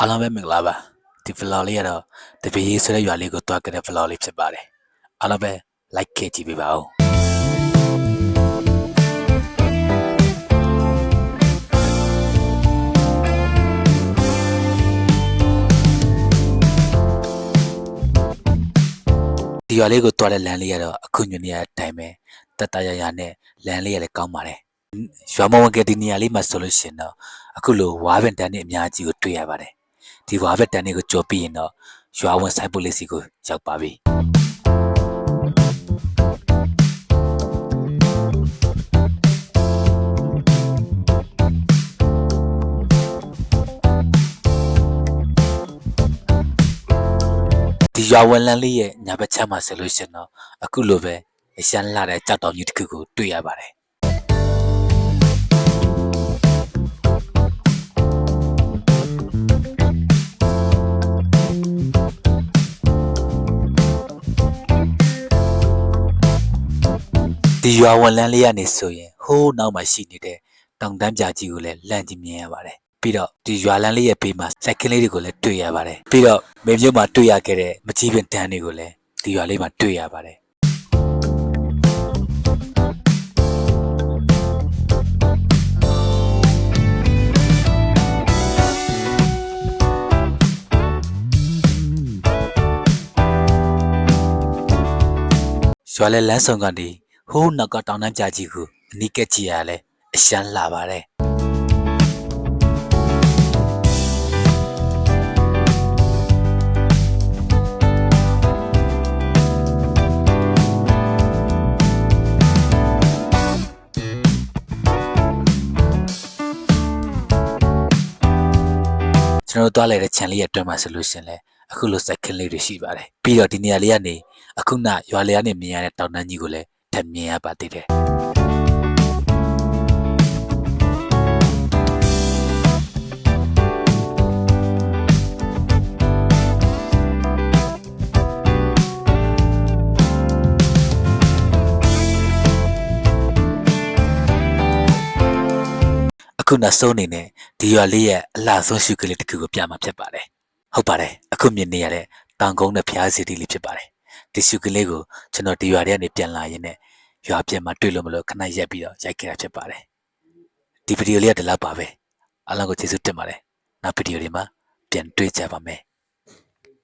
အားလုံးပဲမင်္ဂလာပါဒီ vlog လေးကတော့တပည့်ရေးဆိုတဲ့ရွာလေးကိုတွားကြတဲ့ vlog လေးဖြစ်ပါတယ်အားလုံးပဲ like ခဲ့ကြည့်ပေးပါဦးဒီရွာလေးကိုတွားတဲ့လမ်းလေးကတော့အခုညနေအတိုင်းပဲတက်တရရနဲ့လမ်းလေးရလည်းကောင်းပါတယ်ရွာမဝင်ကဒီနေရာလေးမှာဆိုလို့ရှိရင်တော့အခုလိုဝါးပင်တန်းတွေအများကြီးကိုတွေ့ရပါတယ်ဒီဝါးပင်တန်းတွေကိုကြော်ပြီးရင်တော့ရွာဝင်ဆိုင်ပို့လေးစီကိုရောက်ပါပြီဒီရွာဝင်လန်းလေးရဲ့ညာဘက်ချမ်းမှာဆိုလို့ရှိရင်တော့အခုလိုပဲအရှမ်းလာတဲ့ကြောက်တောင်ကြီးတစ်ခုကိုတွေ့ရပါတယ်ဒီရွာဝန်လန်းလေးကနေဆိုရင်ဟိုးနောက်မှာရှိနေတဲ့တောင်တန်းပြကြီးကိုလည်းလမ်းကြည့်မြင်ရပါတယ်ပြီးတော့ဒီရွာလန်းလေးရဲ့ဘေးမှာစိုက်ကင်းလေးတွေကိုလည်းတွေ့ရပါတယ်ပြီးတော့မေမြို့မှာတွေ့ရခဲ့တဲ့မကြီးပင်တန်းတွေကိုလည်းဒီရွာလေးမှာတွေ့ရပါတယ်ရွာလဲလမ်းဆောင်ကနေဟိုးနောက်ကတောင်တန်းပြကြီးကိုအနီးကပ်ကြည့်ရလဲအရှမ်းလာပါတယ်ကျွန်တော်တို့တွားလိုက်တဲ့ခြံလေးရဲ့အတွင်းမှာဆိုလို့ရှင်လဲအခုလိုစိုက်ခင်းလေးတွေရှိပါတယ်ပြီးတော့ဒီနေရာလေးကနေအခုနရွာလေးကနေမြင်ရတဲ့တောင်တန်းကြီးကိုလည်းထပ်မြင်ရပါသေးတယ်အခုနောက်ဆုံးအနေနဲ့ဒီရွာလေးရဲ့အလှဆုံးရှုကလေးတစ်ခုကိုပြမှာဖြစ်ပါတယ်ဟုတ်ပါတယ်အခုမြင်နေရတဲ့တောင်ကုန်းနဲ့ဖျားစီတီလေးဖြစ်ပါတယ်ဒီရှုကလေးကိုကျွန်တော်ဒီရွာထဲကနေပြန်လာရင်းနဲ့ရွာပြင်မှာတွေ့လို့မလို့ခဏရက်ပြီးတော့ရိုက်ခဲ့တာဖြစ်ပါတယ်ဒီဗီဒီယိုလေးကဒီလောက်ပါပဲအားလုံးကိုကျေးဇူးတင်ပါတယ်နောက်ဗီဒီယိုတွေမှာပြန်တွေ့ကြပါမယ်